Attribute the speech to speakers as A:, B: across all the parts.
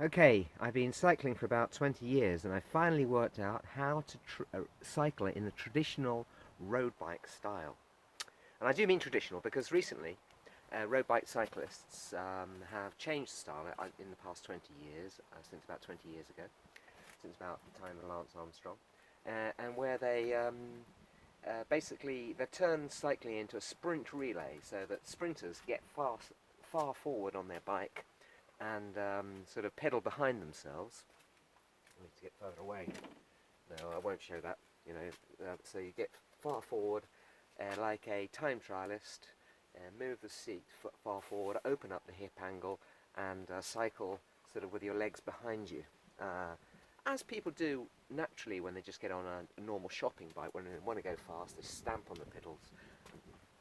A: Okay, I've been cycling for about 20 years and I finally worked out how to cycle in the traditional road bike style. And I do mean traditional because recently road bike cyclists have changed the style in the past 20 years, since about 20 years ago, since about the time of Lance Armstrong, and where they basically they turn cycling into a sprint relay so that sprinters get far forward on their bike and sort of pedal behind themselves. I need to get further away. No, I won't show that. So you get far forward, like a time trialist, move the seat far forward, open up the hip angle, and cycle sort of with your legs behind you. As people do naturally when they just get on a normal shopping bike, when they want to go fast, they stamp on the pedals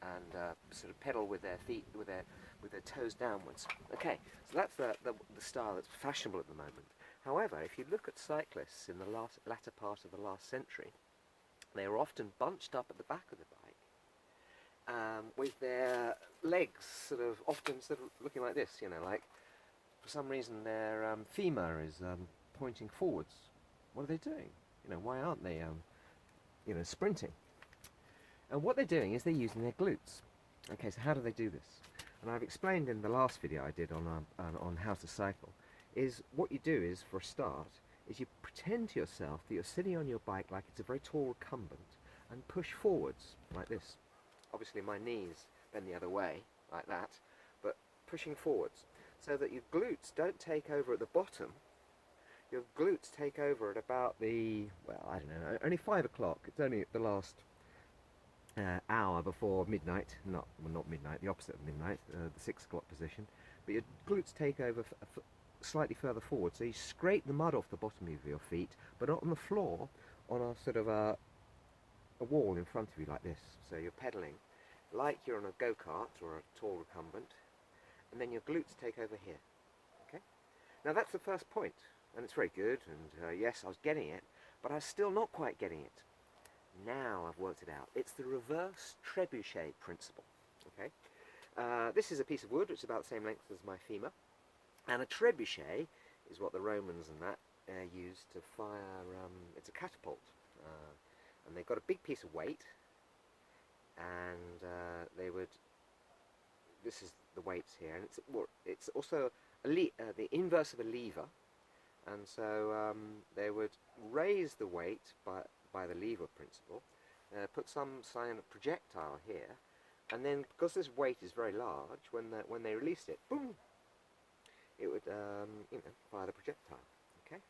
A: and sort of pedal with their feet, with their toes downwards. Okay, so that's the style that's fashionable at the moment. However, if you look at cyclists in the latter part of the last century, they were often bunched up at the back of the bike with their legs often looking like this, like for some reason their femur is pointing forwards. What are they doing? Why aren't they sprinting? And what they're doing is they're using their glutes. Okay, so how do they do this? And I've explained in the last video I did on how to cycle, is what you do is, for a start, is you pretend to yourself that you're sitting on your bike like it's a very tall recumbent and push forwards like this. Obviously my knees bend the other way, like that, but pushing forwards so that your glutes don't take over at the bottom. Your glutes take over at about I don't know, only 5 o'clock. It's only the last hour before midnight, not midnight, the opposite of midnight, the 6 o'clock position, but your glutes take over slightly further forward, so you scrape the mud off the bottom of your feet, but not on the floor, on a sort of a wall in front of you like this. So you're pedaling like you're on a go-kart or a tall recumbent, and then your glutes take over here. Okay? Now that's the first point, and it's very good, and yes, I was getting it, but I was still not quite getting it. Now I've worked it out. It's the reverse Trebuchet principle. Okay, this is a piece of wood which is about the same length as my femur, and a trebuchet is what the Romans and that used to fire. It's a catapult, and they've got a big piece of weight, and they would. This is the weights here, and it's also the inverse of a lever, and so they would raise the weight by the lever principle, put some sign of projectile here, and then because this weight is very large, when they released it, boom, it would fire the projectile. Okay.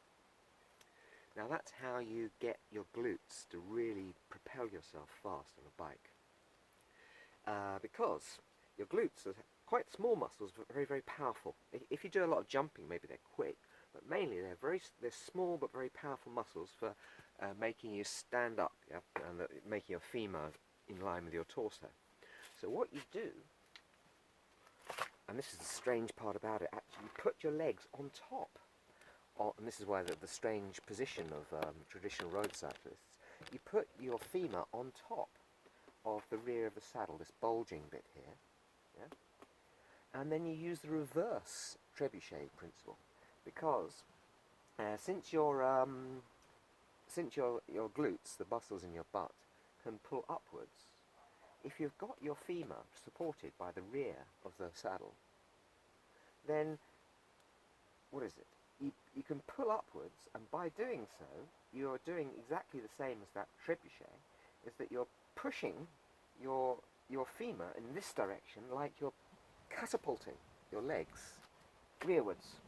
A: Now that's how you get your glutes to really propel yourself fast on a bike, because your glutes are quite small muscles, but very, very powerful. If you do a lot of jumping, maybe they're quick, but mainly they're small but very powerful muscles for making you stand up, yeah, and making your femur in line with your torso. So what you do, and this is the strange part about it, actually you put your legs on top, and this is why the strange position of traditional road cyclists, you put your femur on top of the rear of the saddle, this bulging bit here, yeah? And then you use the reverse trebuchet principle, because since your glutes, the muscles in your butt, can pull upwards, if you've got your femur supported by the rear of the saddle, then what is it? You can pull upwards, and by doing so, you're doing exactly the same as that trebuchet, is that you're pushing your femur in this direction like you're catapulting your legs rearwards.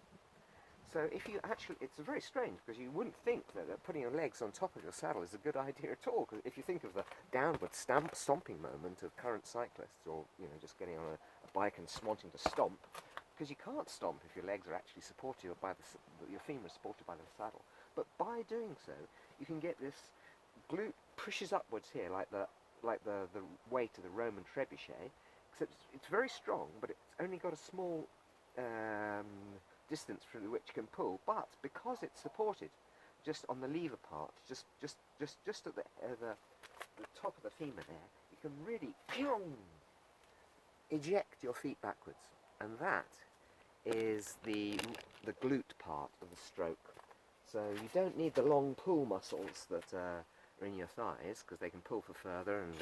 A: So if you actually, it's very strange because you wouldn't think that putting your legs on top of your saddle is a good idea at all. Because if you think of the downward stomping moment of current cyclists, or just getting on a bike and wanting to stomp, because you can't stomp if your legs are actually supported by your femur is supported by the saddle. But by doing so, you can get this glute pushes upwards here, like the weight of the Roman trebuchet. Except it's very strong, but it's only got a small distance through which you can pull, but because it's supported just on the lever part, just at the top of the femur there, you can really eject your feet backwards, and that is the glute part of the stroke. So you don't need the long pull muscles that are in your thighs, because they can pull for further and